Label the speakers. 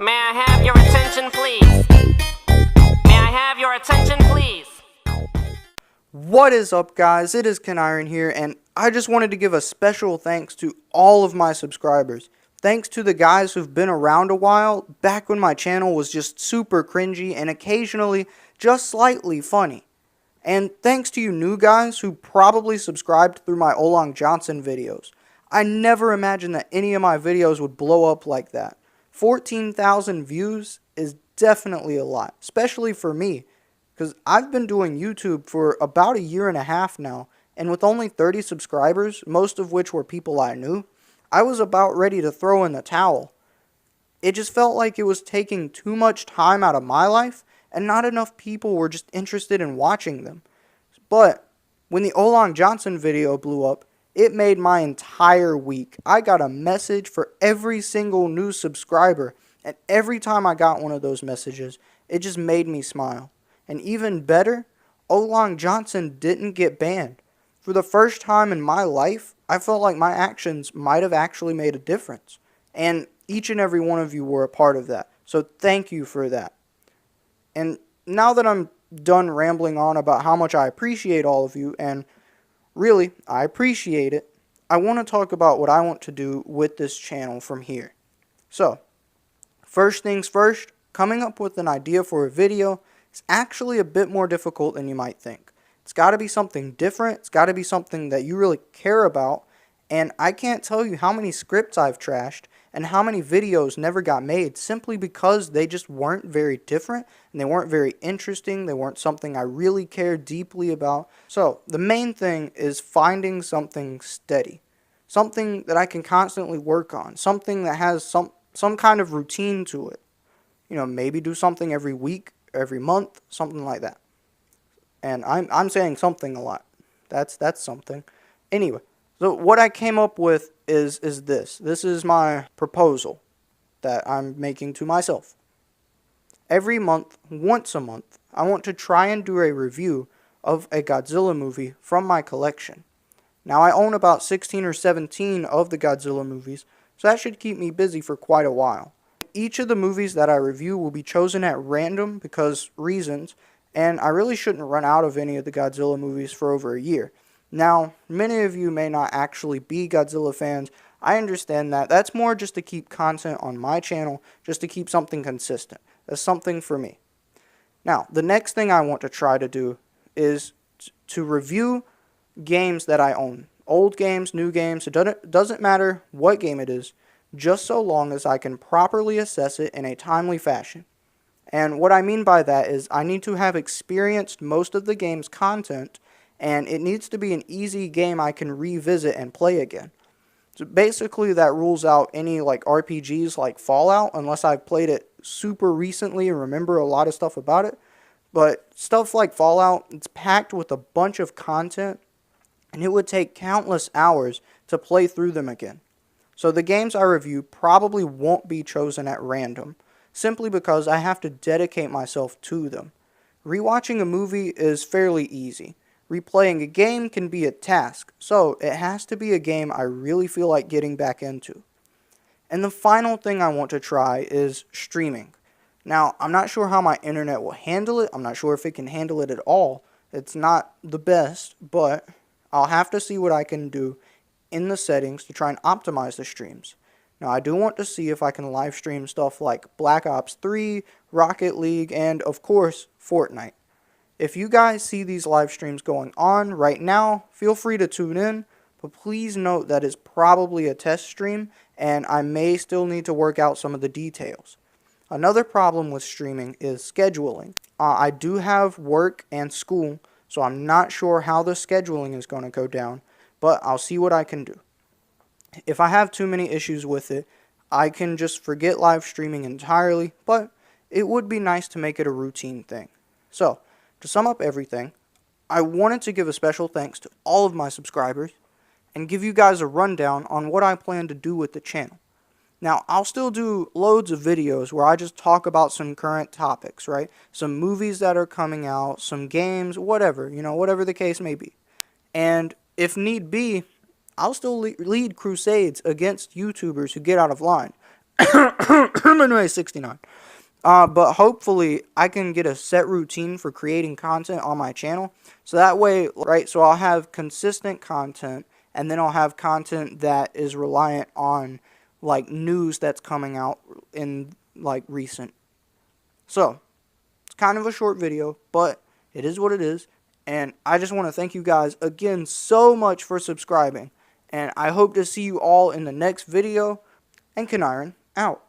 Speaker 1: May I have your attention, please? May I have your attention, please?
Speaker 2: What is up, guys? It is Kenniron here, and I just wanted to give a special thanks to all of my subscribers. Thanks to the guys who've been around a while, back when my channel was just super cringy and occasionally just slightly funny. And thanks to you new guys who probably subscribed through my Olong Johnson videos. I never imagined that any of my videos would blow up like that. 14,000 views is definitely a lot, especially for me, because I've been doing YouTube for about a year and a half now, and with only 30 subscribers, most of which were people I knew, I was about ready to throw in the towel. It just felt like it was taking too much time out of my life, and not enough people were just interested in watching them. But when the Olong Johnson video blew up, it made my entire week. I got a message for every single new subscriber, and every time I got one of those messages, it just made me smile. And even better, Olong Johnson didn't get banned. For the first time in my life, I felt like my actions might have actually made a difference. And each and every one of you were a part of that. So thank you for that. And now that I'm done rambling on about how much I appreciate all of you, and really, I appreciate it, I want to talk about what I want to do with this channel from here. So, first things first, coming up with an idea for a video is actually a bit more difficult than you might think. It's got to be something different, it's got to be something that you really care about, and I can't tell you how many scripts I've trashed and how many videos never got made simply because they just weren't very different and they weren't very interesting, they weren't something I really cared deeply about. So, the main thing is finding something steady. Something that I can constantly work on, something that has some kind of routine to it. You know, maybe do something every week, every month, something like that. And I'm saying something a lot. That's something. Anyway, so what I came up with is this. This is my proposal that I'm making to myself. Every month, once a month, I want to try and do a review of a Godzilla movie from my collection. Now, I own about 16 or 17 of the Godzilla movies, so that should keep me busy for quite a while. Each of the movies that I review will be chosen at random because reasons, and I really shouldn't run out of any of the Godzilla movies for over a year. Now, many of you may not actually be Godzilla fans. I understand that. That's more just to keep content on my channel, just to keep something consistent. That's something for me. Now, the next thing I want to try to do is to review games that I own. Old games, new games, it doesn't matter what game it is, just so long as I can properly assess it in a timely fashion. And what I mean by that is I need to have experienced most of the game's content, and it needs to be an easy game I can revisit and play again. So basically that rules out any like RPGs like Fallout, unless I've played it super recently and remember a lot of stuff about it. But stuff like Fallout, it's packed with a bunch of content, and it would take countless hours to play through them again. So the games I review probably won't be chosen at random, simply because I have to dedicate myself to them. Rewatching a movie is fairly easy. Replaying a game can be a task, so it has to be a game I really feel like getting back into. And the final thing I want to try is streaming. Now, I'm not sure how my internet will handle it. I'm not sure if it can handle it at all. It's not the best, but I'll have to see what I can do in the settings to try and optimize the streams. Now, I do want to see if I can live stream stuff like Black Ops 3, Rocket League, and, of course, Fortnite. If you guys see these live streams going on right now, feel free to tune in, but please note that it's probably a test stream, and I may still need to work out some of the details. Another problem with streaming is scheduling. I do have work and school, so I'm not sure how the scheduling is going to go down, but I'll see what I can do. If I have too many issues with it, I can just forget live streaming entirely, but it would be nice to make it a routine thing. So, to sum up everything, I wanted to give a special thanks to all of my subscribers and give you guys a rundown on what I plan to do with the channel. Now, I'll still do loads of videos where I just talk about some current topics, right? Some movies that are coming out, some games, whatever, whatever the case may be. And if need be, I'll still lead crusades against YouTubers who get out of line. Anyway, 69. But hopefully I can get a set routine for creating content on my channel. So that way, right, so I'll have consistent content, and then I'll have content that is reliant on, like, news that's coming out in, like, recent. So, it's kind of a short video, but it is what it is. And I just want to thank you guys again so much for subscribing. And I hope to see you all in the next video. And Kenniron out.